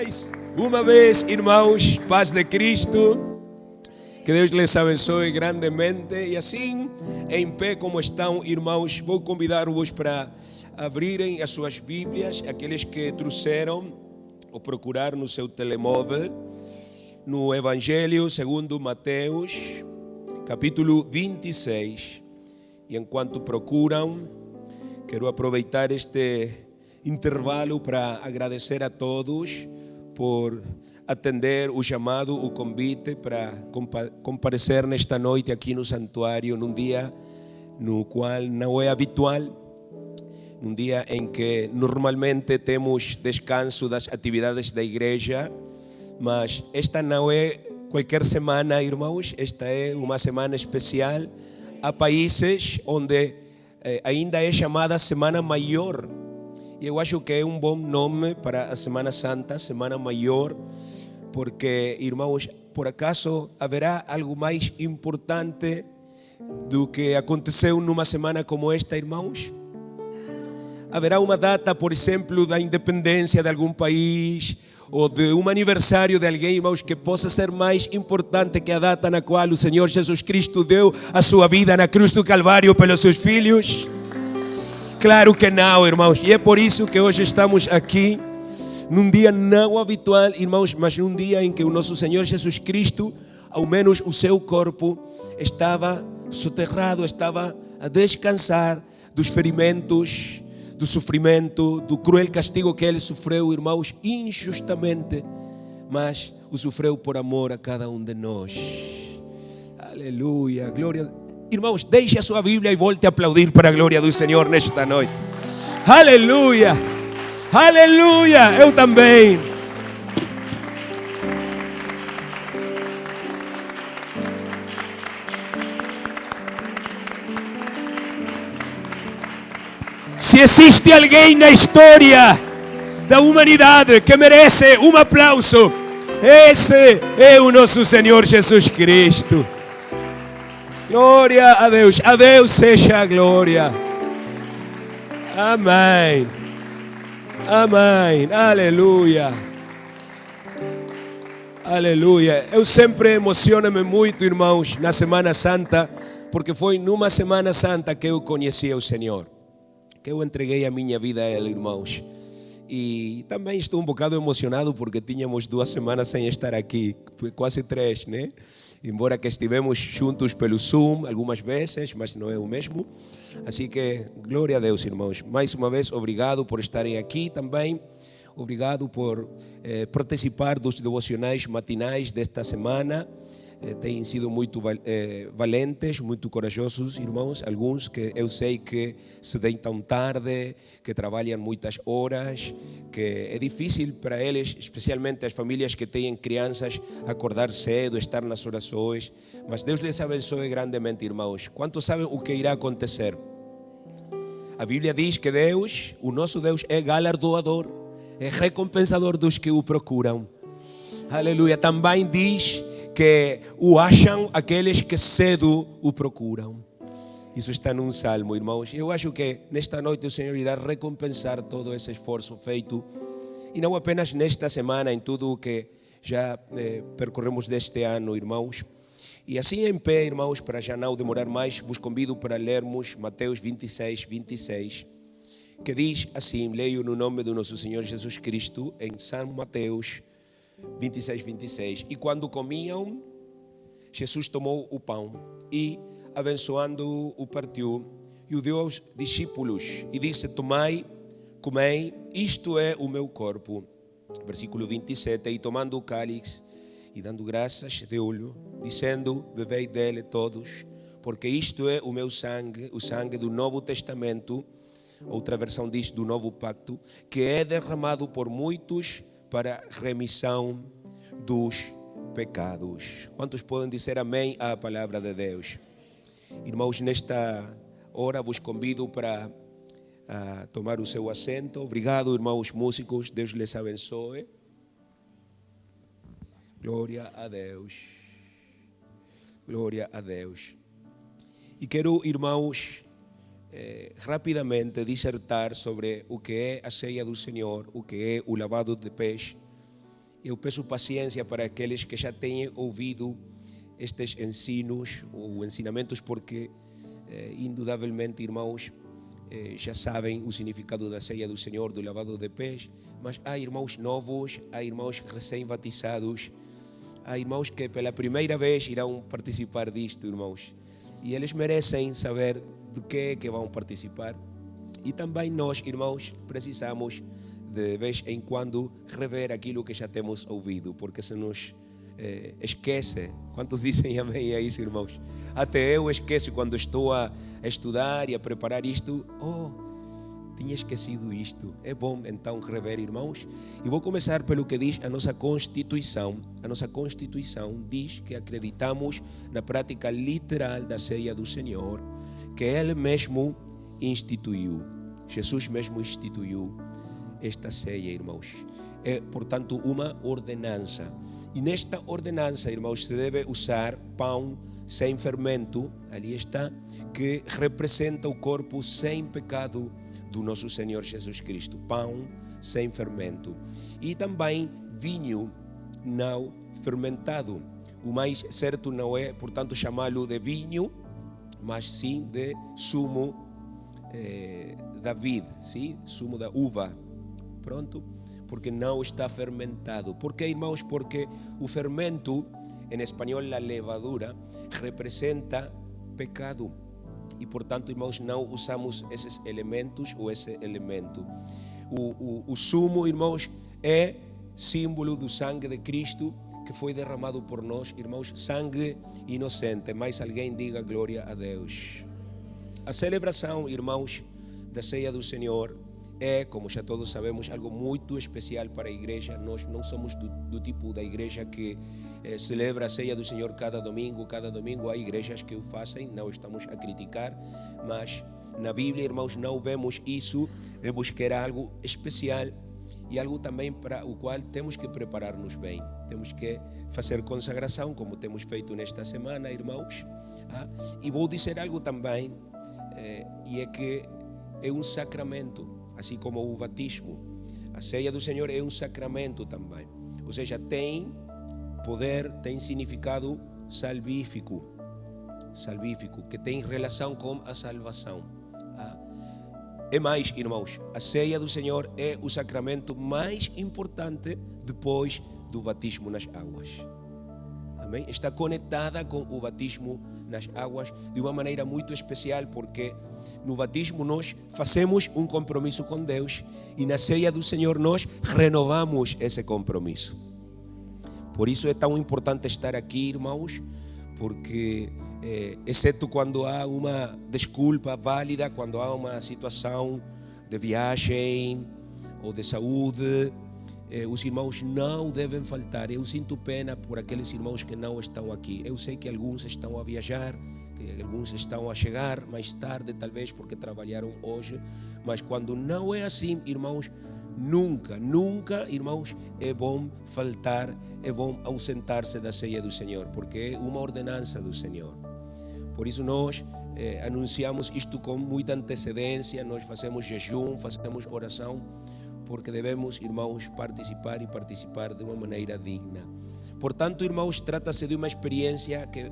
Mais uma vez, irmãos, paz de Cristo. Que Deus les abençoe grandemente. E assim, em pé como estão, irmãos, vou convidar-vos para abrirem as suas Bíblias, aqueles que trouxeram ou procurar no seu telemóvel, no Evangelho segundo Mateus, capítulo 26. E enquanto procuram, quero aproveitar este intervalo para agradecer a todos por atender o chamado, o convite para comparecer nesta noite aqui no santuário, num dia no qual não é habitual, num dia em que normalmente temos descanso das atividades da igreja, mas esta não é qualquer semana, irmãos, esta é uma semana especial. Há países onde ainda é chamada Semana Maior. E eu acho que é um bom nome para a Semana Santa, Semana Maior, porque, irmãos, por acaso haverá algo mais importante do que aconteceu numa semana como esta, irmãos? Haverá uma data, por exemplo, da independência de algum país ou de um aniversário de alguém, irmãos, que possa ser mais importante que a data na qual o Senhor Jesus Cristo deu a sua vida na cruz do Calvário pelos seus filhos? Claro que não, irmãos. E é por isso que hoje estamos aqui, num dia não habitual, irmãos, mas num dia em que o nosso Senhor Jesus Cristo, ao menos o seu corpo, estava soterrado, estava a descansar dos ferimentos, do sofrimento, do cruel castigo que ele sofreu, irmãos, injustamente, mas o sofreu por amor a cada um de nós. Aleluia, glória a Deus. Irmãos, deixe a sua Bíblia e volte a aplaudir para a glória do Senhor nesta noite. Aleluia, aleluia, eu também. Se existe alguém na história da humanidade que merece um aplauso, esse é o nosso Senhor Jesus Cristo. Glória a Deus seja a glória. Amém, amém, aleluia, aleluia. Eu sempre emociono-me muito, irmãos, na Semana Santa, porque foi numa Semana Santa que eu conheci o Senhor, que eu entreguei a minha vida a Ele, irmãos. E também estou um bocado emocionado porque tínhamos 2 semanas sem estar aqui, foi quase 3, né? Embora que estivemos juntos pelo Zoom algumas vezes, mas não é o mesmo. Assim que, glória a Deus, irmãos. Mais uma vez, obrigado por estarem aqui também. Obrigado por participar dos devocionais matinais desta semana. Têm sido muito valentes, muito corajosos, irmãos. Alguns que eu sei que se deitam tarde, que trabalham muitas horas, que é difícil para eles, especialmente as famílias que têm crianças, acordar cedo, estar nas orações. Mas Deus les abençoe grandemente, irmãos. Quantos sabem o que irá acontecer? A Bíblia diz que Deus, o nosso Deus, é galardoador, é recompensador dos que o procuram. Aleluia. Também diz que o acham aqueles que cedo o procuram. Isso está num salmo, irmãos. Eu acho que nesta noite o Senhor irá recompensar todo esse esforço feito, e não apenas nesta semana, em tudo o que já percorremos deste ano, irmãos. E assim em pé, irmãos, para já não demorar mais, vos convido para lermos Mateus 26, 26, que diz assim, leio no nome do nosso Senhor Jesus Cristo, em São Mateus 26, 26. E quando comiam, Jesus tomou o pão e, abençoando-o, o partiu e o deu aos discípulos e disse: tomai, comei, isto é o meu corpo. Versículo 27. E tomando o cálice e dando graças, deu-lhe, dizendo: bebei dele todos, porque isto é o meu sangue, o sangue do Novo Testamento, outra versão diz do Novo Pacto, que é derramado por muitos para remissão dos pecados. Quantos podem dizer amém à palavra de Deus? Irmãos, nesta hora vos convido para tomar o seu assento. Obrigado, irmãos músicos, Deus les abençoe. Glória a Deus. Glória a Deus. E quero, irmãos, rapidamente dissertar sobre o que é a ceia do Senhor, o que é o lavado de pés. Eu peço paciência para aqueles que já têm ouvido estes ensinos ou ensinamentos, porque indudablemente, irmãos, já sabem o significado da ceia do Senhor, do lavado de pés, mas há irmãos novos, há irmãos recém-batizados, há irmãos que pela primeira vez irão participar disto, irmãos, e eles merecem saber do que é que vão participar. E também nós, irmãos, precisamos de vez em quando rever aquilo que já temos ouvido, porque se nos esquece. Quantos dizem amém a isso, irmãos? Até eu esqueço quando estou a estudar e a preparar isto. Tinha esquecido isto. É bom então rever, irmãos. E vou começar pelo que diz a nossa Constituição. A nossa Constituição diz que acreditamos na prática literal da ceia do Senhor, que Ele mesmo instituiu. Jesus mesmo instituiu esta ceia, irmãos. É, portanto, uma ordenança. E nesta ordenança, irmãos, se deve usar pão sem fermento, ali está, que representa o corpo sem pecado do nosso Senhor Jesus Cristo. Pão sem fermento. E também vinho não fermentado. O mais certo não é, portanto, chamá-lo de vinho, mas sim de sumo da vid, sim? Sumo da uva. Pronto? Porque não está fermentado. ¿Por qué, irmãos? Porque o fermento, em espanhol la levadura, representa pecado. E, portanto, irmãos, não usamos esses elementos ou esse elemento. O sumo, irmãos, é símbolo do sangue de Cristo que foi derramado por nós, irmãos, sangue inocente. Mais alguém diga glória a Deus. A celebração, irmãos, da ceia do Senhor é, como já todos sabemos, algo muito especial para a igreja. Nós não somos do tipo da igreja que celebra a ceia do Senhor cada domingo. Há igrejas que o fazem, não estamos a criticar, mas na Bíblia, irmãos, não vemos isso. Vemos que era algo especial e algo também para o qual temos que preparar-nos bem. Temos que fazer consagração, como temos feito nesta semana, irmãos. E vou dizer algo também, e é que é um sacramento. Assim como o batismo, a ceia do Senhor é um sacramento também. Ou seja, tem poder, tem significado salvífico, que tem relação com a salvação. É mais, irmãos, a ceia do Senhor é o sacramento mais importante depois do batismo nas águas. Amém? Está conectada com o batismo nas águas de uma maneira muito especial, porque no batismo nós fazemos um compromisso com Deus e na ceia do Senhor nós renovamos esse compromisso. Por isso é tão importante estar aqui, irmãos, porque exceto quando há uma desculpa válida, quando há uma situação de viagem ou de saúde, os irmãos não devem faltar. Eu sinto pena por aqueles irmãos que não estão aqui. Eu sei que alguns estão a viajar, que alguns estão a chegar mais tarde, talvez porque trabalharam hoje, mas quando não é assim, irmãos, nunca, irmãos, é bom faltar, é bom ausentar-se da ceia do Senhor, porque é uma ordenança do Senhor. Por isso nós anunciamos isto com muita antecedência, nós fazemos jejum, fazemos oração, porque devemos, irmãos, participar de uma maneira digna. Portanto, irmãos, trata-se de uma experiência que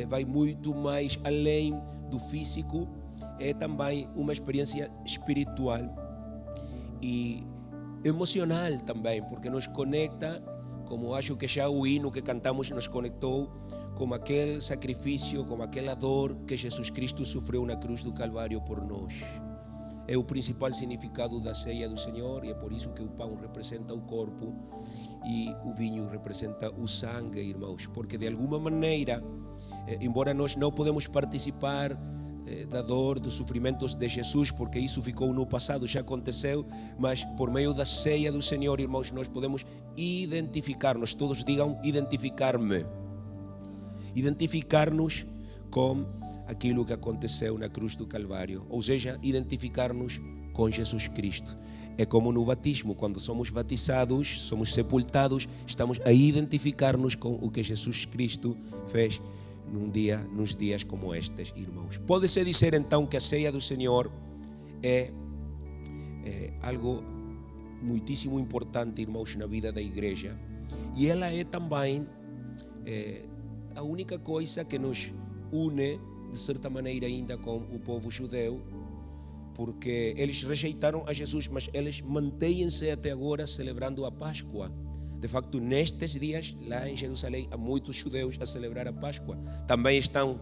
vai muito mais além do físico, é também uma experiência espiritual e emocional também, porque nos conecta, como acho que já o hino que cantamos nos conectou, com aquele sacrifício, com aquela dor que Jesus Cristo sofreu na cruz do Calvário por nós. É o principal significado da ceia do Senhor e é por isso que o pão representa o corpo e o vinho representa o sangue, irmãos, porque de alguma maneira, embora nós não podemos participar da dor, dos sofrimentos de Jesus, porque isso ficou no passado, já aconteceu, mas por meio da ceia do Senhor, irmãos, nós podemos identificar-nos, todos digam identificar-nos com aquilo que aconteceu na cruz do Calvário, ou seja, identificar-nos com Jesus Cristo. É como no batismo, quando somos batizados, somos sepultados, estamos a identificar-nos com o que Jesus Cristo fez nos dias como estes, irmãos. Pode-se dizer então que a ceia do Senhor é algo muitíssimo importante, irmãos, na vida da igreja. E ela é também a única coisa que nos une, de certa maneira, ainda com o povo judeu, porque eles rejeitaram a Jesus, mas eles mantêm-se até agora celebrando a Páscoa. De facto, nestes dias, lá em Jerusalém, há muitos judeus a celebrar a Páscoa. Também estão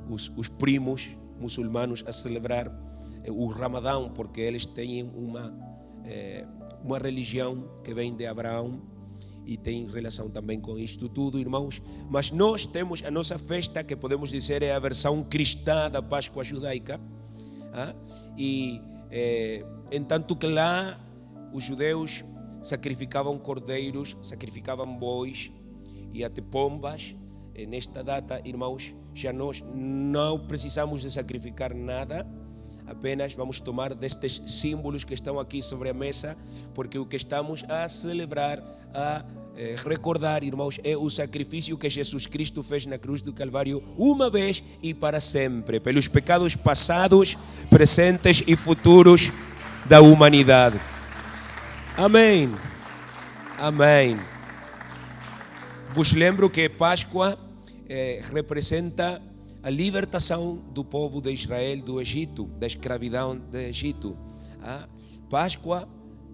os primos muçulmanos a celebrar o Ramadão, porque eles têm uma religião que vem de Abraão e tem relação também com isto tudo, irmãos. Mas nós temos a nossa festa, que podemos dizer é a versão cristã da Páscoa judaica. Entanto que lá os judeus sacrificavam cordeiros, sacrificavam bois e até pombas. Nesta data, irmãos, já nós não precisamos de sacrificar nada, apenas vamos tomar destes símbolos que estão aqui sobre a mesa, porque o que estamos a celebrar, a recordar, irmãos, é o sacrifício que Jesus Cristo fez na cruz do Calvário uma vez e para sempre, pelos pecados passados, presentes e futuros da humanidade. Amém. Amém. Vos lembro que Páscoa representa a libertação do povo de Israel do Egito, da escravidão do Egito. Páscoa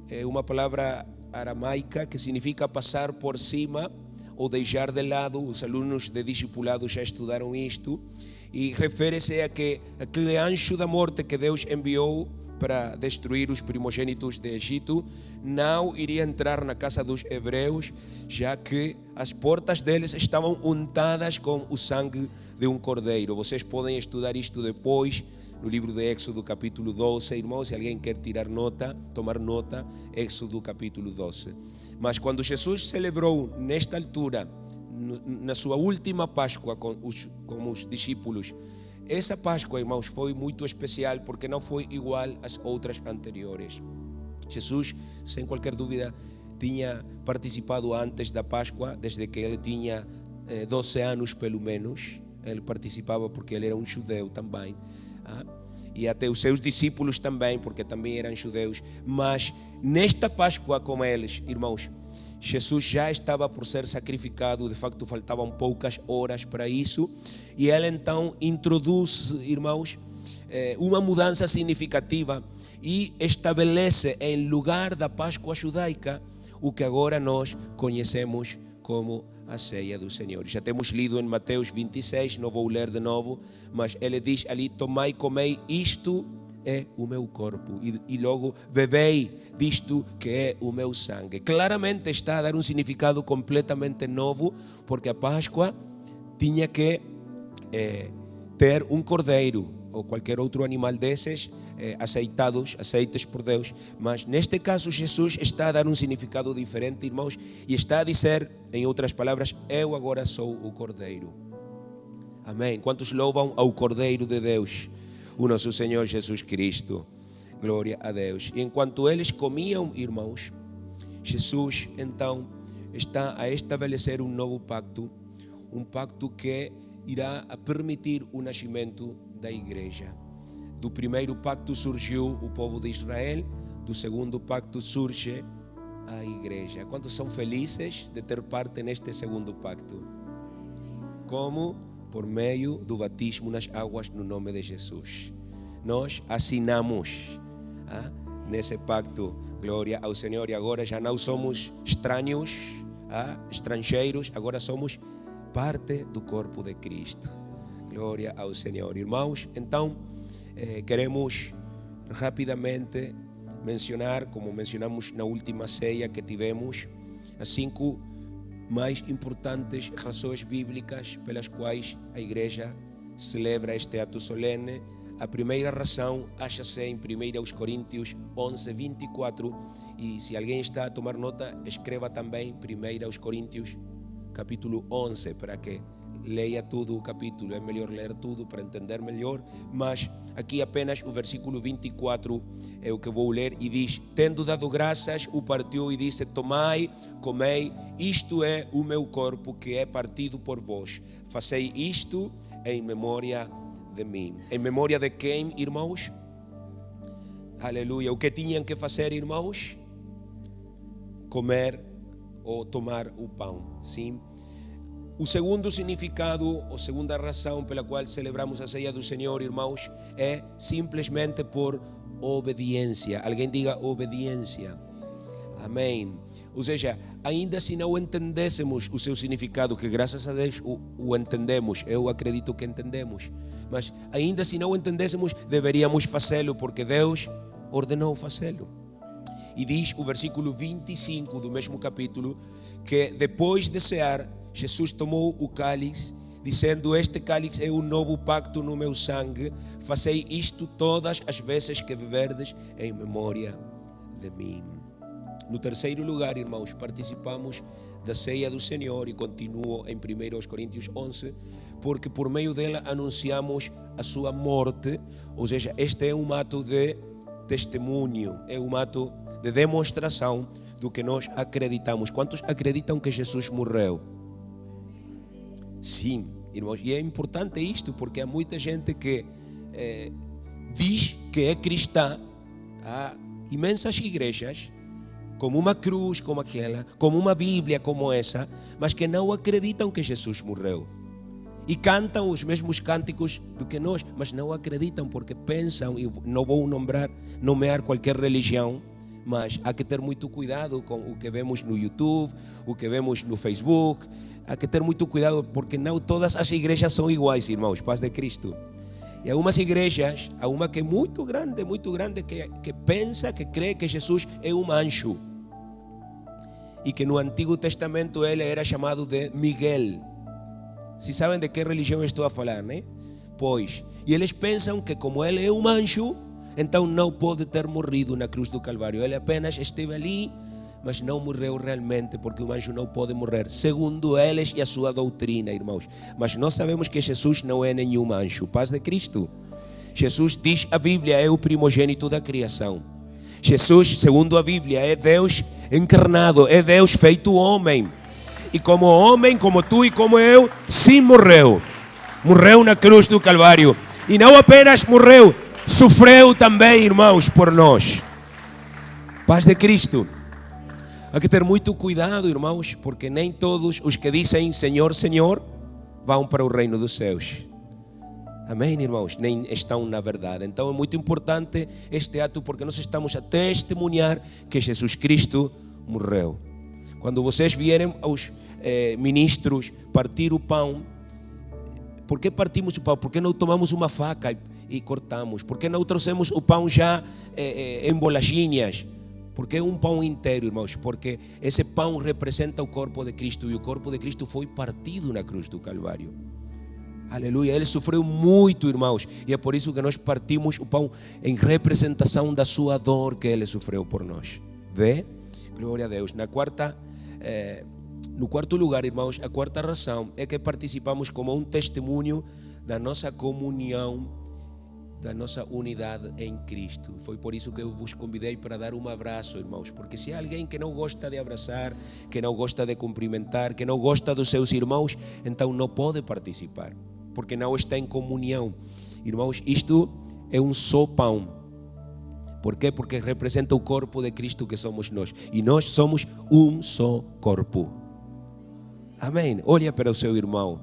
é uma palavra aramaica que significa passar por cima ou deixar de lado. Os alunos de discipulado já estudaram isto, e refere-se a que aquele anjo da morte que Deus enviou para destruir os primogênitos de Egito não iria entrar na casa dos hebreus, já que as portas deles estavam untadas com o sangue de um cordeiro. Vocês podem estudar isto depois no livro de Éxodo capítulo 12, irmãos, se alguém quer tomar nota, Éxodo capítulo 12. Mas quando Jesus celebrou nesta altura, na sua última Páscoa com os discípulos, essa Páscoa, irmãos, foi muito especial, porque não foi igual às outras anteriores. Jesus, sem qualquer dúvida, tinha participado antes da Páscoa, desde que ele tinha 12 anos pelo menos. Ele participava porque ele era um judeu também. E até os seus discípulos também, porque também eram judeus. Mas nesta Páscoa com eles, irmãos, Jesus já estava por ser sacrificado. De facto, faltavam poucas horas para isso. E ele então introduz, irmãos, uma mudança significativa e estabelece em lugar da Páscoa judaica o que agora nós conhecemos como a ceia do Senhor. Já temos lido em Mateus 26, não vou ler de novo, mas ele diz ali: tomai e comei, isto é o meu corpo, e logo bebei disto que é o meu sangue. Claramente está a dar um significado completamente novo, porque a Páscoa tinha que ter um cordeiro ou qualquer outro animal desses aceitos por Deus. Mas neste caso Jesus está a dar um significado diferente, irmãos, e está a dizer, em outras palavras: eu agora sou o cordeiro. Amém. Quantos louvam ao Cordeiro de Deus, o nosso Senhor Jesus Cristo? Glória a Deus. E enquanto eles comiam, irmãos, Jesus então está a estabelecer um novo pacto, um pacto que irá a permitir o nascimento da igreja. Do primeiro pacto surgiu o povo de Israel, do segundo pacto surge a igreja. Quantos são felizes de ter parte neste segundo pacto? Como? Por meio do batismo nas águas no nome de Jesus. Nós assinamos nesse pacto. Glória ao Senhor. E agora já não somos estranhos, estrangeiros, agora somos parte do corpo de Cristo. Glória ao Senhor. Irmãos, então queremos rapidamente mencionar, como mencionamos na última ceia que tivemos, as 5 mais importantes razões bíblicas pelas quais a igreja celebra este ato solene. A primeira razão acha-se em 1 Coríntios 11, 24, e se alguém está a tomar nota, escreva também 1 Coríntios capítulo 11, para que leia tudo o capítulo. É melhor ler tudo para entender melhor, mas aqui apenas o versículo 24 é o que vou ler, e diz: tendo dado graças, o partiu e disse: tomai, comei, isto é o meu corpo que é partido por vós, fazei isto em memória de mim. Em memória de quem, irmãos? Aleluia. O que tinham que fazer, irmãos? comer ou tomar o pão. Sim? O segundo significado, ou segunda razão pela qual celebramos a ceia do Senhor, irmãos, é simplesmente por obediência. Alguém diga obediência. Amém. Ou seja, ainda se não entendêssemos o seu significado, que graças a Deus o entendemos, eu acredito que entendemos, mas ainda se não entendêssemos, deveríamos fazê-lo, porque Deus ordenou fazê-lo. E diz o versículo 25 do mesmo capítulo, que depois de cear, Jesus tomou o cálice, dizendo: este cálice é o novo pacto no meu sangue, fazei isto todas as vezes que beberdes em memória de mim. No terceiro lugar, irmãos, participamos da ceia do Senhor, e continuo em 1 Coríntios 11, porque por meio dela anunciamos a sua morte. Ou seja, este é um ato de testemunho, é um ato de demonstração do que nós acreditamos. Quantos acreditam que Jesus morreu? Sim, irmãos, e é importante isto, porque há muita gente que diz que é cristã. Há imensas igrejas, como uma cruz como aquela, como uma Bíblia como essa, mas que não acreditam que Jesus morreu. E cantam os mesmos cânticos do que nós, mas não acreditam, porque pensam, e não vou nomear qualquer religião, mas há que ter muito cuidado com o que vemos no YouTube, o que vemos no Facebook. Há que ter muito cuidado, porque não todas as igrejas são iguais, irmãos, paz de Cristo. E algumas igrejas, há uma que é muito grande, que pensa, que crê que Jesus é um anjo. E que no Antigo Testamento ele era chamado de Miguel. Se sabem de que religião estou a falar, né? Pois, e eles pensam que como ele é um anjo, então não pode ter morrido na cruz do Calvário. Ele apenas esteve ali, mas não morreu realmente, porque um anjo não pode morrer, segundo eles e a sua doutrina, irmãos. Mas nós sabemos que Jesus não é nenhum anjo. Paz de Cristo. Jesus, diz a Bíblia, é o primogênito da criação. Jesus, segundo a Bíblia, é Deus encarnado, é Deus feito homem. E como homem, como tu e como eu, sim morreu. Morreu na cruz do Calvário. E não apenas morreu, sofreu também, irmãos, por nós. Paz de Cristo. Há que ter muito cuidado, irmãos, porque nem todos os que dizem Senhor, Senhor, vão para o reino dos céus. Amém, irmãos? Nem estão na verdade. Então é muito importante este ato, porque nós estamos a testemunhar que Jesus Cristo morreu. Quando vocês vierem aos ministros partir o pão, por que partimos o pão? Por que não tomamos uma faca e cortamos? Por que não trouxemos o pão já em bolachinhas? Porque é um pão inteiro, irmãos, porque esse pão representa o corpo de Cristo, e o corpo de Cristo foi partido na cruz do Calvário. Aleluia, ele sofreu muito, irmãos, e é por isso que nós partimos o pão em representação da sua dor que ele sofreu por nós. Vê? Glória a Deus. No quarto lugar, irmãos, a quarta razão é que participamos como um testemunho da nossa comunhão, da nossa unidade em Cristo. Foi por isso que eu vos convidei para dar um abraço, irmãos, porque se há alguém que não gosta de abraçar, que não gosta de cumprimentar, que não gosta dos seus irmãos, então não pode participar, porque não está em comunhão. Irmãos, isto é um só pão. Por quê? Porque representa o corpo de Cristo, que somos nós, e nós somos um só corpo. Amém. Olhe para o seu irmão,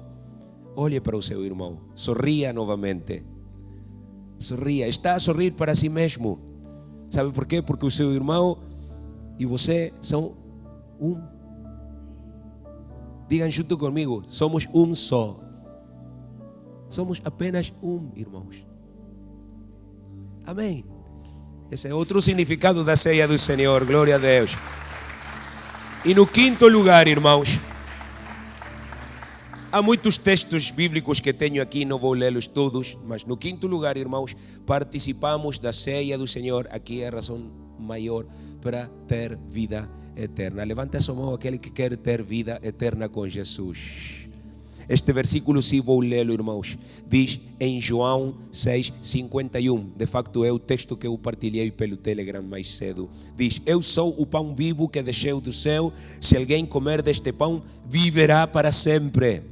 olhe para o seu irmão, sorria novamente. Sorria, está a sorrir para si mesmo. Sabe por quê? Porque o seu irmão e você são um. Digam junto comigo, somos um só. Somos apenas um, irmãos. Amém. Esse é outro significado da ceia do Senhor, glória a Deus. E no quinto lugar, irmãos, há muitos textos bíblicos que tenho aqui, não vou lê-los todos, mas no quinto lugar, irmãos, participamos da ceia do Senhor. Aqui é a razão maior para ter vida eterna. Levante a sua mão aquele que quer ter vida eterna com Jesus. Este versículo, se vou lê-lo, irmãos, diz em João 6:51. De facto é o texto que eu partilhei pelo Telegram mais cedo. Diz: eu sou o pão vivo que desceu do céu. Se alguém comer deste pão, viverá para sempre.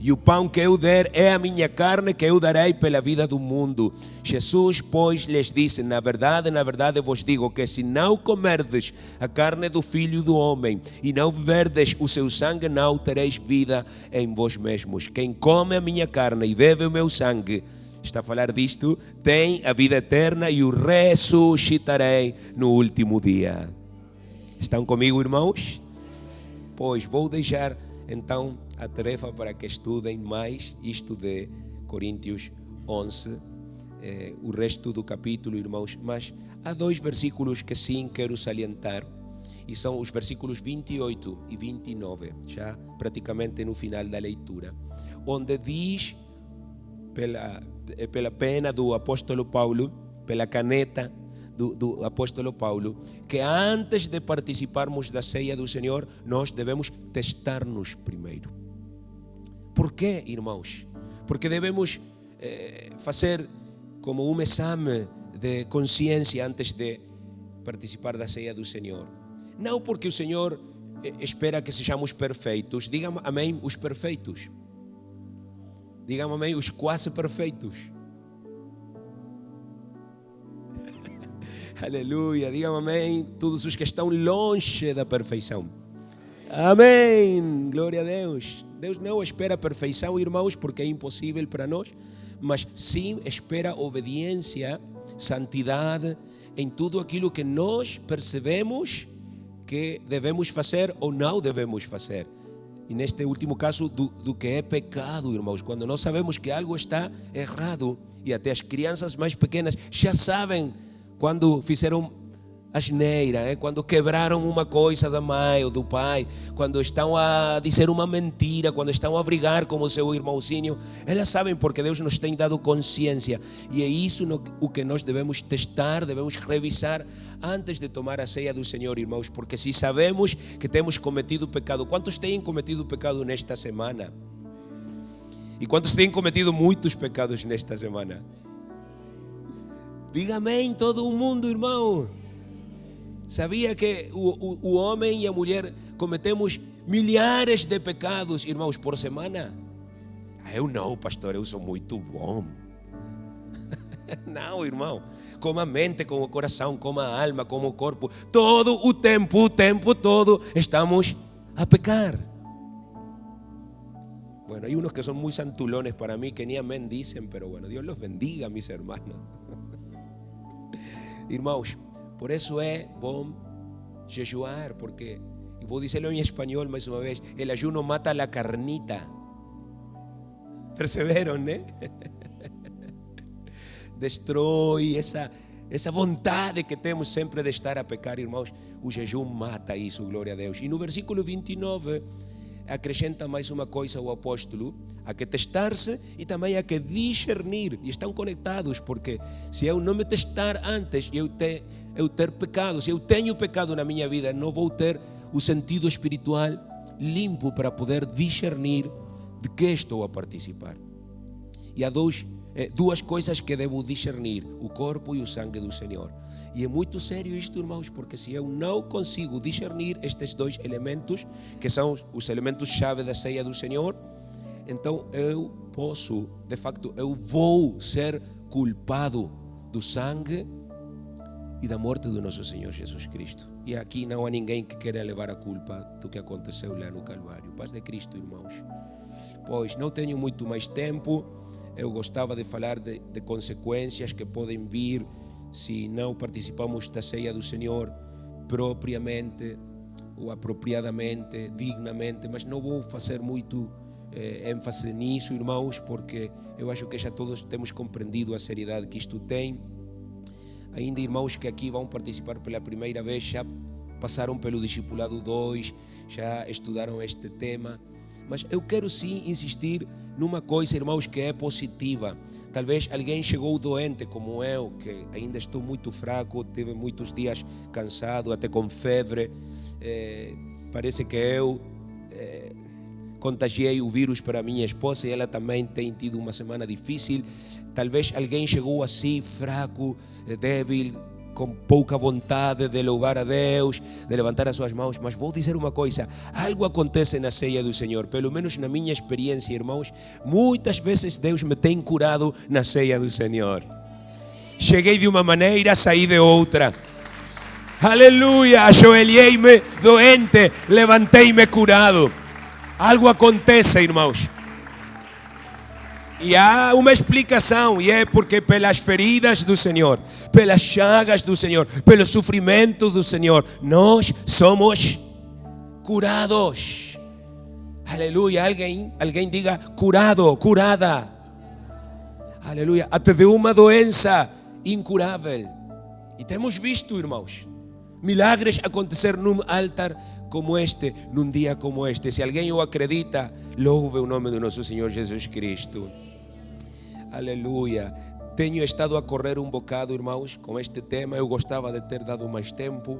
E o pão que eu der é a minha carne que eu darei pela vida do mundo. Jesus, pois, lhes disse: na verdade vos digo que se não comerdes a carne do Filho do Homem e não beberdes o seu sangue, não tereis vida em vós mesmos. Quem come a minha carne e bebe o meu sangue, está a falar disto, tem a vida eterna e o ressuscitarei no último dia. Estão comigo, irmãos? Pois vou deixar então a tarefa para que estudem mais isto de Coríntios 11, o resto do capítulo, irmãos. Mas há 2 versículos que sim quero salientar, e são os versículos 28 e 29, já praticamente no final da leitura, onde diz, pela pena do apóstolo Paulo, pela caneta do apóstolo Paulo, que antes de participarmos da ceia do Senhor, nós devemos testar-nos primeiro. Por quê, irmãos? Porque devemos fazer como um exame de consciência antes de participar da ceia do Senhor. Não porque o Senhor espera que sejamos perfeitos. Digam amém, os perfeitos. Digam amém, os quase perfeitos. Aleluia, digam amém, todos os que estão longe da perfeição. Amém, glória a Deus. Deus não espera perfeição, irmãos, porque é impossível para nós, mas sim espera obediência, santidade em tudo aquilo que nós percebemos que devemos fazer ou não devemos fazer. E neste último caso do que é pecado, irmãos, quando nós sabemos que algo está errado, e até as crianças mais pequenas já sabem quando fizeram asneira, quando quebraram uma coisa da mãe ou do pai, quando estão a dizer uma mentira, quando estão a brigar com o seu irmãozinho, elas sabem, porque Deus nos tem dado consciência. E é isso o que nós devemos testar, devemos revisar antes de tomar a ceia do Senhor, irmãos, porque se sabemos que temos cometido pecado, quantos têm cometido pecado nesta semana? E quantos têm cometido muitos pecados nesta semana? Diga amém todo o mundo, irmão. Sabia que o homem e a mulher cometemos milhares de pecados, irmãos, por semana? Eu não, pastor, eu sou muito bom. Não, irmão. Com a mente, com o coração, com a alma, com o corpo, todo o tempo todo estamos a pecar. Bueno, hay unos que son muy santulones para mí, que ni amén dicen, pero bueno, Dios los bendiga, mis hermanos. Irmãos, por isso é bom jejuar, porque, e vou dizê-lo em espanhol mais uma vez, el ayuno mata a carnita. Perceberam, né? Destrói essa vontade que temos sempre de estar a pecar, irmãos. O jejum mata isso, glória a Deus. E no versículo 29 acrescenta mais uma coisa o apóstolo: há que testar-se e também há que discernir. E estão conectados, porque se eu não me testar antes, eu ter pecado, se eu tenho pecado na minha vida, não vou ter o sentido espiritual limpo para poder discernir de que estou a participar. E há duas coisas que devo discernir: o corpo e o sangue do Senhor. E é muito sério isto, irmãos, porque se eu não consigo discernir estes 2 elementos, que são os elementos-chave da ceia do Senhor, então eu posso, de facto, eu vou ser culpado do sangue e da morte do nosso Senhor Jesus Cristo. E aqui não há ninguém que queira levar a culpa do que aconteceu lá no Calvário. Paz de Cristo, irmãos. Pois não tenho muito mais tempo. Eu gostava de falar de consequências que podem vir se não participamos da ceia do Senhor propriamente ou apropriadamente, dignamente, mas não vou fazer muito ênfase nisso, irmãos, porque eu acho que já todos temos compreendido a seriedade que isto tem. Ainda irmãos que aqui vão participar pela primeira vez, já passaram pelo Discipulado 2, já estudaram este tema, mas eu quero sim insistir numa coisa, irmãos, que é positiva. Talvez alguém chegou doente como eu, que ainda estou muito fraco, tive muitos dias cansado, até com febre. Parece que eu contagiei o vírus para minha esposa e ela também tem tido uma semana difícil. Talvez alguém chegou assim, fraco, débil, com pouca vontade de louvar a Deus, de levantar as suas mãos. Mas vou dizer uma coisa, algo acontece na ceia do Senhor, pelo menos na minha experiência, irmãos. Muitas vezes Deus me tem curado na ceia do Senhor. Cheguei de uma maneira, saí de outra. Aleluia, ajoelhei-me doente, levantei-me curado. Algo acontece, irmãos. E há uma explicação, e é porque pelas feridas do Senhor, pelas chagas do Senhor, pelo sofrimento do Senhor, nós somos curados. Aleluia, alguém diga curado, curada. Aleluia, até de uma doença incurável. E temos visto, irmãos, milagres acontecer num altar como este, num dia como este. Se alguém o acredita, louve o nome do nosso Senhor Jesus Cristo. Aleluia. Tenho estado a correr um bocado, irmãos, com este tema. Eu gostava de ter dado mais tempo,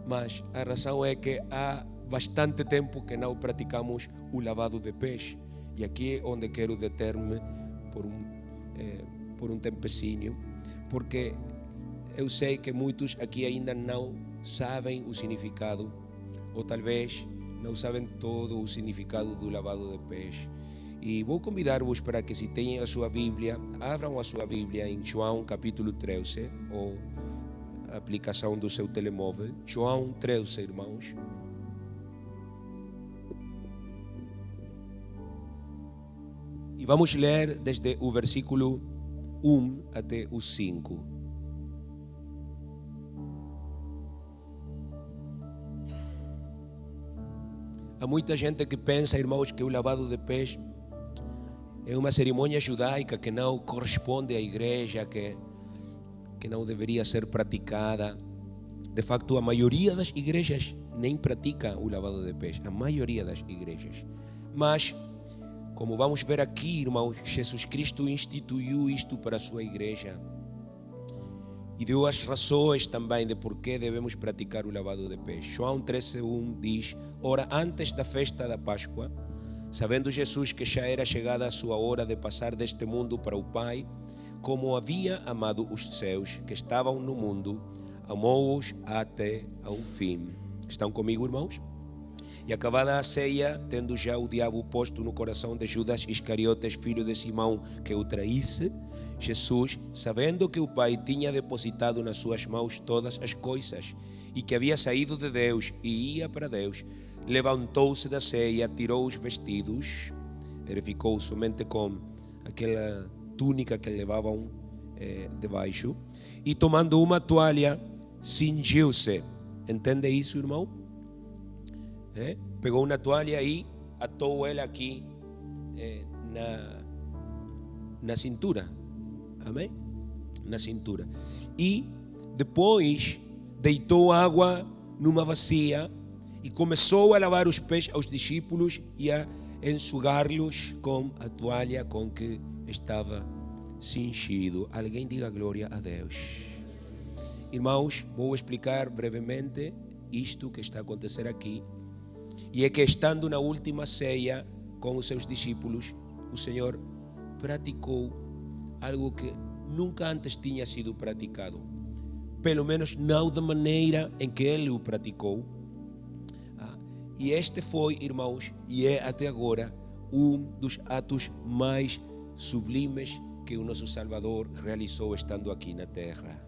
mas a razão é que há bastante tempo que não praticamos o lavado de pés. E aqui é onde quero deter-me por um tempecinho, porque eu sei que muitos aqui ainda não sabem o significado, ou talvez não sabem todo o significado do lavado de pés. E vou convidar-vos para que, se têm a sua Bíblia, abram a sua Bíblia em João capítulo 13, ou a aplicação do seu telemóvel. João 13, irmãos. E vamos ler desde o versículo 1 até o 5. Há muita gente que pensa, irmãos, que o lavado de pés é uma cerimônia judaica que não corresponde à igreja, que não deveria ser praticada. De facto, a maioria das igrejas nem pratica o lavado de pés, a maioria das igrejas. Mas, como vamos ver aqui, irmãos, Jesus Cristo instituiu isto para a sua igreja e deu as razões também de por que devemos praticar o lavado de pés. João 13:1 diz: ora, antes da festa da Páscoa, sabendo Jesus que já era chegada a sua hora de passar deste mundo para o Pai, como havia amado os seus que estavam no mundo, amou-os até ao fim. Estão comigo, irmãos? E acabada a ceia, tendo já o diabo posto no coração de Judas Iscariotes, filho de Simão, que o traísse, Jesus, sabendo que o Pai tinha depositado nas suas mãos todas as coisas, e que havia saído de Deus e ia para Deus, levantou-se da ceia, tirou os vestidos, ele ficou somente com aquela túnica que levavam debaixo, e tomando uma toalha, cingiu-se. Entende isso, irmão? Pegou uma toalha e atou ela aqui na cintura. Amém? Na cintura. E depois deitou água numa bacia e começou a lavar os pés aos discípulos e a enxugar-los com a toalha com que estava cingido. Alguém diga glória a Deus. Irmãos, vou explicar brevemente isto que está a acontecer aqui. E é que, estando na última ceia com os seus discípulos, o Senhor praticou algo que nunca antes tinha sido praticado. Pelo menos não da maneira em que Ele o praticou. E este foi, irmãos, e é até agora um dos atos mais sublimes que o nosso Salvador realizou estando aqui na terra.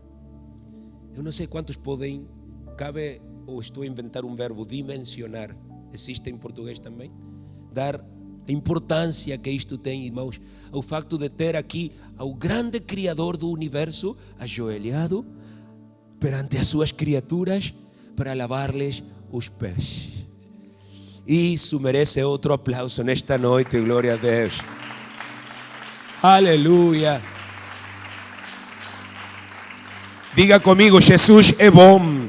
Eu não sei quantos podem, cabe, ou estou a inventar um verbo, dimensionar. Existe em português também? Dar a importância que isto tem, irmãos, ao facto de ter aqui ao grande Criador do universo ajoelhado perante as suas criaturas para lavar-lhes os pés. Isso merece outro aplauso nesta noite, glória a Deus. Aleluia. Diga comigo, Jesus é bom.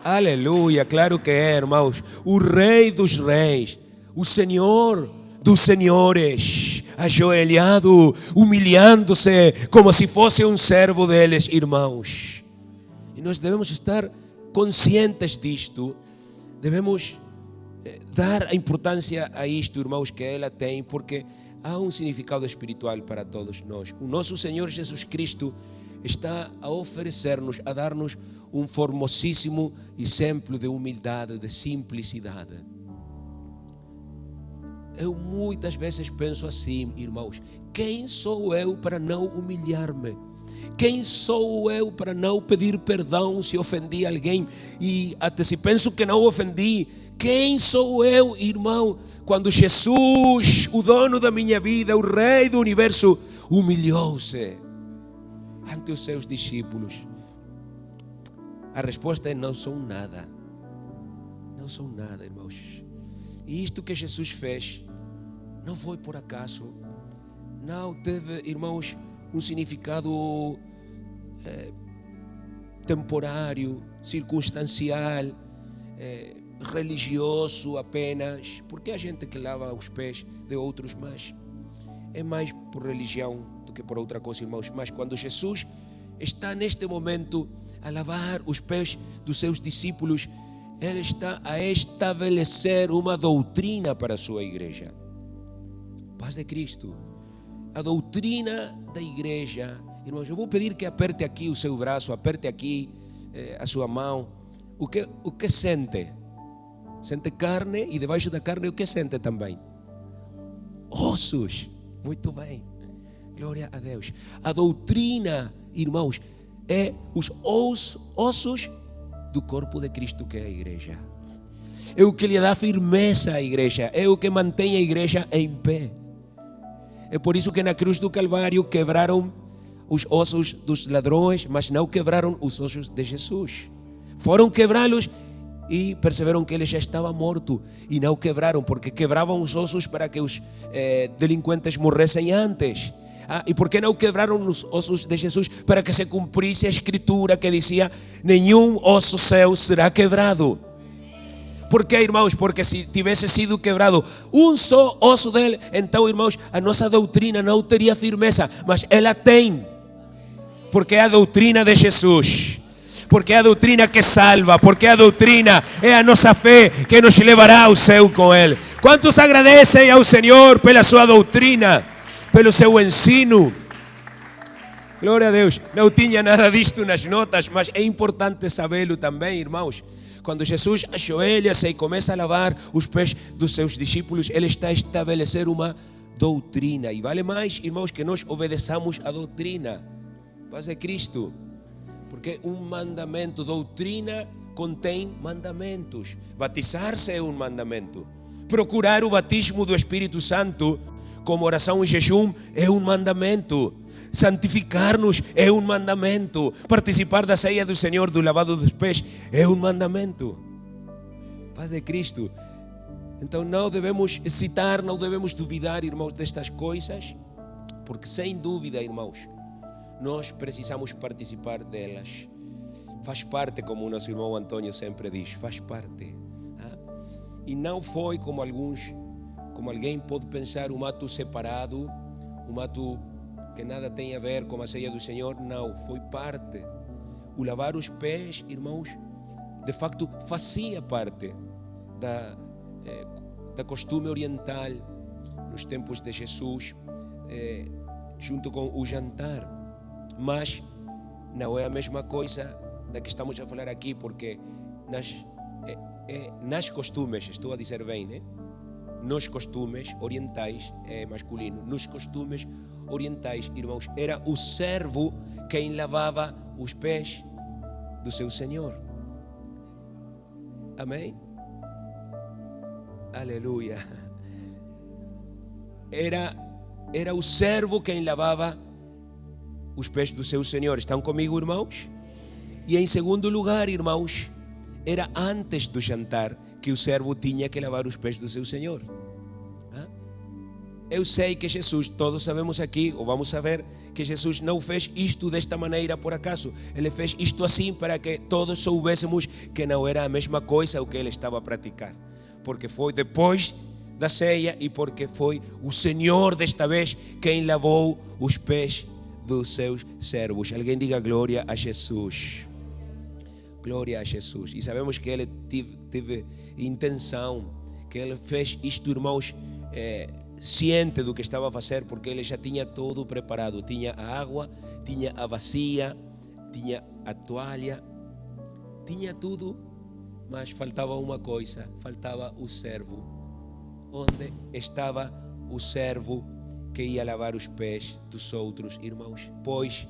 Aleluia, claro que é, irmãos. O Rei dos Reis, o Senhor dos Senhores, ajoelhado, humilhando-se como se fosse um servo deles, irmãos. E nós devemos estar conscientes disto. Devemos dar a importância a isto, irmãos, que ela tem, porque há um significado espiritual para todos nós. O nosso Senhor Jesus Cristo está a oferecer-nos, a dar-nos um formosíssimo exemplo de humildade, de simplicidade. Eu muitas vezes penso assim, irmãos: quem sou eu para não humilhar-me? Quem sou eu para não pedir perdão se ofendi alguém? E até se penso que não ofendi, quem sou eu, irmão, quando Jesus, o dono da minha vida, o Rei do Universo, humilhou-se ante os seus discípulos? A resposta é: não sou nada. Não sou nada, irmãos. E isto que Jesus fez não foi por acaso. Não teve, irmãos, um significado temporário, circunstancial, religioso apenas. Porque há gente que lava os pés de outros, mas é mais por religião do que por outra coisa, irmãos. Mas quando Jesus está neste momento a lavar os pés dos seus discípulos, Ele está a estabelecer uma doutrina para a sua igreja. Paz de Cristo. A doutrina da igreja. Irmãos, eu vou pedir que aperte aqui o seu braço, aperte aqui a sua mão. O que sente? Sente carne, e debaixo da carne o que sente também? Ossos. Muito bem. Glória a Deus. A doutrina, irmãos, é os ossos do corpo de Cristo, que é a igreja. É o que lhe dá firmeza à igreja, é o que mantém a igreja em pé. É por isso que na cruz do Calvário quebraram os ossos dos ladrões, mas não quebraram os ossos de Jesus. Foram quebrá-los e perceberam que ele já estava morto, e não quebraram, porque quebravam os ossos para que os delinquentes morressem antes. E por que não quebraram os ossos de Jesus? Para que se cumprisse a escritura que dizia: nenhum osso seu será quebrado. Por que, irmãos? Porque se tivesse sido quebrado um só osso dele, então, irmãos, a nossa doutrina não teria firmeza, mas ela tem, porque é a doutrina de Jesus, porque é a doutrina que salva, porque a doutrina é a nossa fé que nos levará ao céu com Ele. Quantos agradecem ao Senhor pela sua doutrina, pelo seu ensino? Glória a Deus. Não tinha nada disto nas notas, mas é importante sabê-lo também, irmãos. Quando Jesus ajoelha-se e começa a lavar os pés dos seus discípulos, Ele está a estabelecer uma doutrina. E vale mais, irmãos, que nós obedeçamos a doutrina. Paz de Cristo. Porque um mandamento, doutrina, contém mandamentos. Batizar-se é um mandamento. Procurar o batismo do Espírito Santo como oração e jejum é um mandamento. Santificar-nos é um mandamento. Participar da ceia do Senhor, do lavado dos pés, é um mandamento. Paz de Cristo. Então não devemos hesitar, não devemos duvidar, irmãos, destas coisas, porque sem dúvida, irmãos, nós precisamos participar delas. Faz parte, como o nosso irmão Antônio sempre diz, faz parte. E não foi como alguém pode pensar, um ato separado, um ato que nada tem a ver com a ceia do Senhor. Não, foi parte. O lavar os pés, irmãos, de facto fazia parte da costume oriental nos tempos de Jesus, junto com o jantar. Mas não é a mesma coisa da que estamos a falar aqui, porque nas costumes, estou a dizer bem, né? Nos costumes orientais, é masculino, nos costumes orientais, irmãos, era o servo quem lavava os pés do seu senhor. Amém? Aleluia. Era o servo quem lavava os pés do seu senhor. Estão comigo, irmãos? E em segundo lugar, irmãos, era antes do jantar que o servo tinha que lavar os pés do seu senhor. Eu sei que Jesus, todos sabemos aqui, ou vamos saber, que Jesus não fez isto desta maneira por acaso. Ele fez isto assim para que todos soubéssemos que não era a mesma coisa o que ele estava a praticar. Porque foi depois da ceia e porque foi o Senhor desta vez quem lavou os pés dos seus servos. Alguém diga glória a Jesus. Glória a Jesus. E sabemos que ele teve intenção, que ele fez isto, irmãos, ciente do que estava a fazer, porque ele já tinha tudo preparado. Tinha a água, tinha a bacia, tinha a toalha, tinha tudo, mas faltava uma coisa, faltava o servo. Onde estava o servo que ia lavar os pés dos outros irmãos? Pois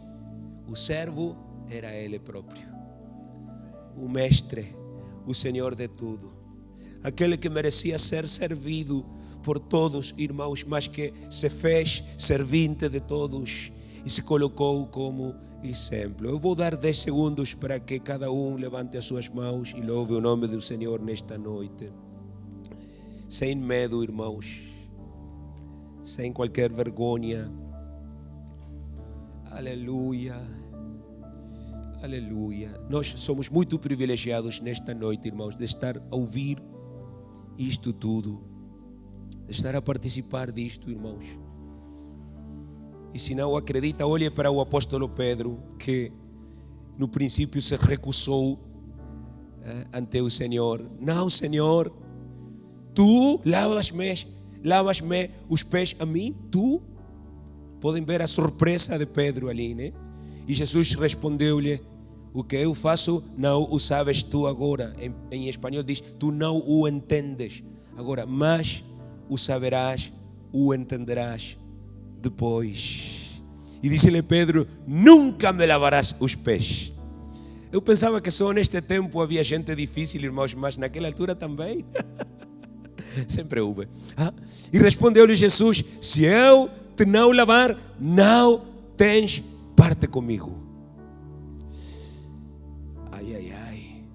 o servo era ele próprio, o mestre, o Senhor de tudo, aquele que merecia ser servido por todos, irmãos, mas que se fez servinte de todos e se colocou como exemplo. Eu vou dar 10 segundos para que cada um levante as suas mãos e louve o nome do Senhor nesta noite. Sem medo, irmãos, sem qualquer vergonha. Aleluia, aleluia. Nós somos muito privilegiados nesta noite, irmãos, de estar a ouvir isto tudo, de estar a participar disto, irmãos. E se não acredita, olhe para o apóstolo Pedro, que no princípio se recusou ante o Senhor. Não, Senhor, tu lavas-me os pés a mim? Tu? Podem ver a surpresa de Pedro ali, né? E Jesus respondeu-lhe: o que eu faço não o sabes tu agora. Em espanhol diz: tu não o entendes agora, mas o saberás, o entenderás depois. E disse-lhe Pedro: nunca me lavarás os pés. Eu pensava que só neste tempo havia gente difícil, irmãos, mas naquela altura também. Sempre houve. E respondeu-lhe Jesus: se eu te não lavar, não tens parte comigo. Ai, ai, ai.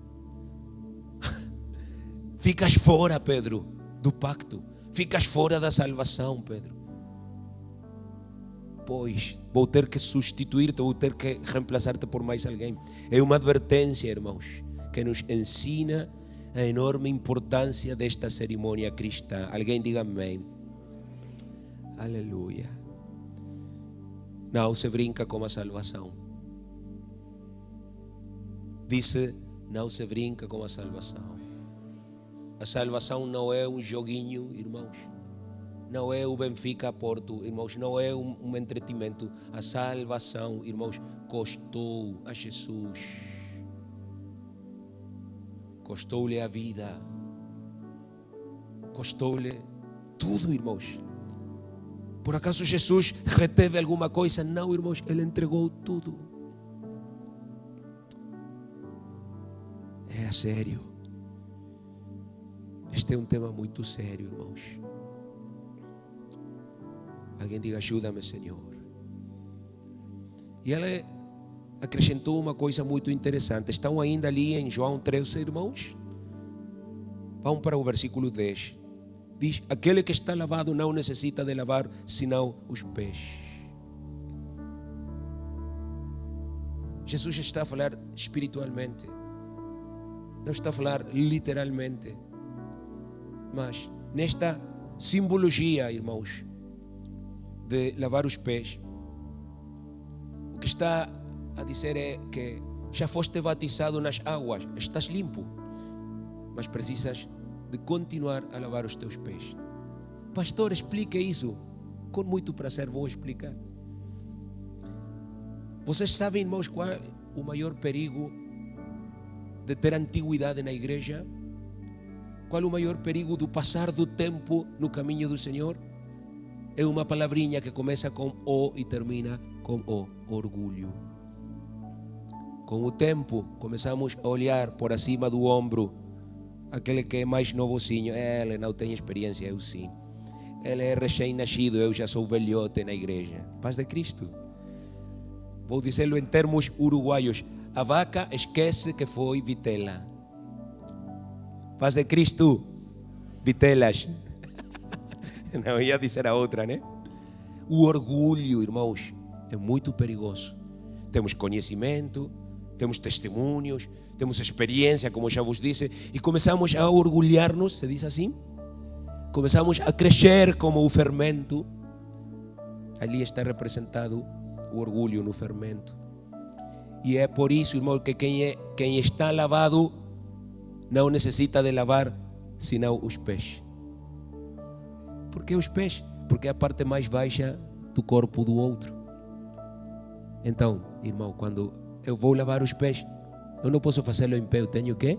Ficas fora, Pedro, do pacto. Ficas fora da salvação, Pedro. Pois vou ter que substituir-te, vou ter que reemplaçar-te por mais alguém. É uma advertência, irmãos, que nos ensina a enorme importância desta cerimônia cristã. Alguém diga amém. Aleluia. Não se brinca com a salvação. Disse: não se brinca com a salvação. A salvação não é um joguinho, irmãos. Não é o Benfica Porto, irmãos. Não é um entretenimento. A salvação, irmãos, custou a Jesus. Custou-lhe a vida. Custou-lhe tudo, irmãos. Por acaso Jesus reteve alguma coisa? Não, irmãos. Ele entregou tudo. É sério. Este é um tema muito sério, irmãos. Alguém diga: ajuda-me, Senhor. E ele acrescentou uma coisa muito interessante. Estão ainda ali em João 13, irmãos? Vamos para o versículo 10. Diz: aquele que está lavado não necessita de lavar senão os pés. Jesus está a falar espiritualmente, não está a falar literalmente. Mas nesta simbologia, irmãos, de lavar os pés, o que está a dizer é que já foste batizado nas águas, estás limpo, mas precisas de continuar a lavar os teus pés. Pastor, explique isso. Com muito prazer vou explicar. Vocês sabem, irmãos, qual é o maior perigo de ter antiguidade na igreja? Qual é o maior perigo do passar do tempo no caminho do Senhor? É uma palavrinha que começa com O e termina com O: orgulho. Com o tempo começamos a olhar por acima do ombro aquele que é mais novozinho. Ele não tem experiência, eu sim. Ele é recém-nascido, eu já sou velhote na igreja. Paz de Cristo. Vou dizê-lo em termos uruguaios: a vaca esquece que foi vitela. Paz de Cristo. Vitelas. Não ia dizer a outra, né? O orgulho, irmãos, é muito perigoso. Temos conhecimento, temos testemunhos, temos experiência, como já vos disse, e começamos a orgulhar-nos, se diz assim? Começamos a crescer como o fermento. Ali está representado o orgulho no fermento. E é por isso, irmão, que quem está lavado não necessita de lavar senão os pés. Porque os pés porque é a parte mais baixa do corpo do outro. Então, irmão, quando eu vou lavar os pés, eu não posso fazê-lo em pé, eu tenho que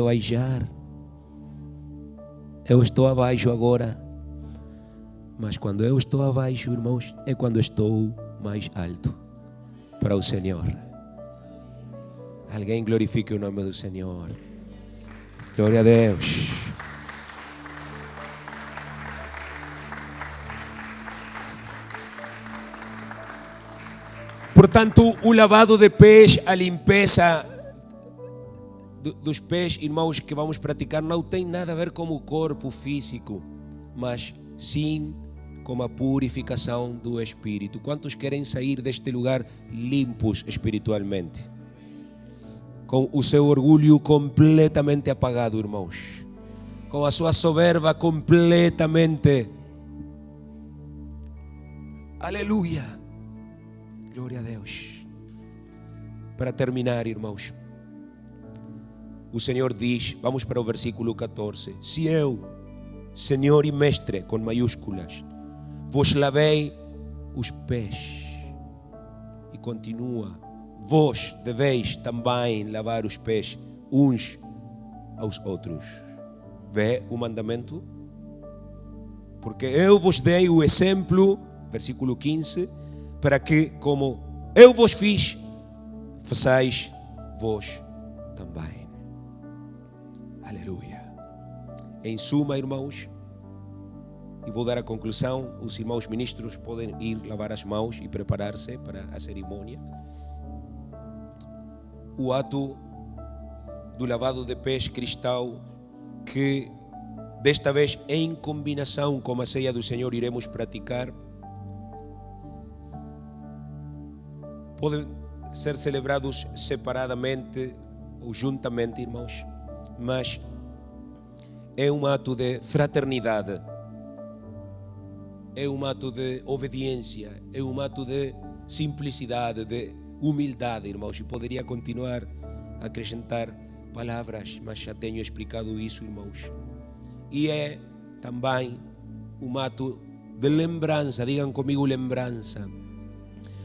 baixar. Eu estou abaixo agora, mas quando eu estou abaixo, irmãos, é quando estou mais alto para o Senhor. Alguém glorifique o nome do Senhor. Glória a Deus. Portanto, o lavado de pés, a limpeza dos pés, irmãos, que vamos praticar, não tem nada a ver com o corpo físico, mas sim com a purificação do espírito. Quantos querem sair deste lugar limpos espiritualmente? Com o seu orgulho completamente apagado, irmãos. Com a sua soberba completamente. Aleluia. Glória a Deus. Para terminar, irmãos, o Senhor diz, vamos para o versículo 14: se eu, Senhor e Mestre, com maiúsculas, vos lavei os pés, e continua, vós deveis também lavar os pés uns aos outros. Vê o mandamento? Porque eu vos dei o exemplo, versículo 15, para que, como eu vos fiz, façais vós também. Aleluia. Em suma, irmãos, e vou dar a conclusão, os irmãos ministros podem ir lavar as mãos e preparar-se para a cerimônia. O ato do lavado de pés cristão, que desta vez em combinação com a ceia do Senhor iremos praticar, podem ser celebrados separadamente ou juntamente, irmãos, mas é um ato de fraternidade, é um ato de obediência, é um ato de simplicidade, de humildade, irmãos. E poderia continuar a acrescentar palavras, mas já tenho explicado isso, irmãos. E é também um ato de lembrança, digam comigo, lembrança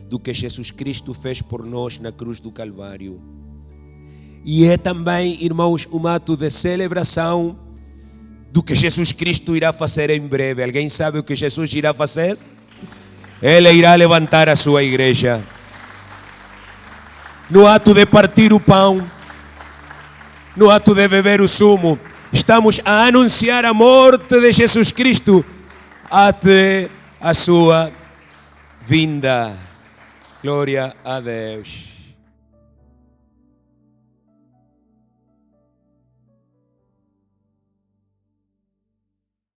do que Jesus Cristo fez por nós na cruz do Calvário. E é também, irmãos, um ato de celebração do que Jesus Cristo irá fazer em breve. Alguém sabe o que Jesus irá fazer? Ele irá levantar a sua igreja. No ato de partir o pão, no ato de beber o sumo, estamos a anunciar a morte de Jesus Cristo até a sua vinda. Glória a Deus.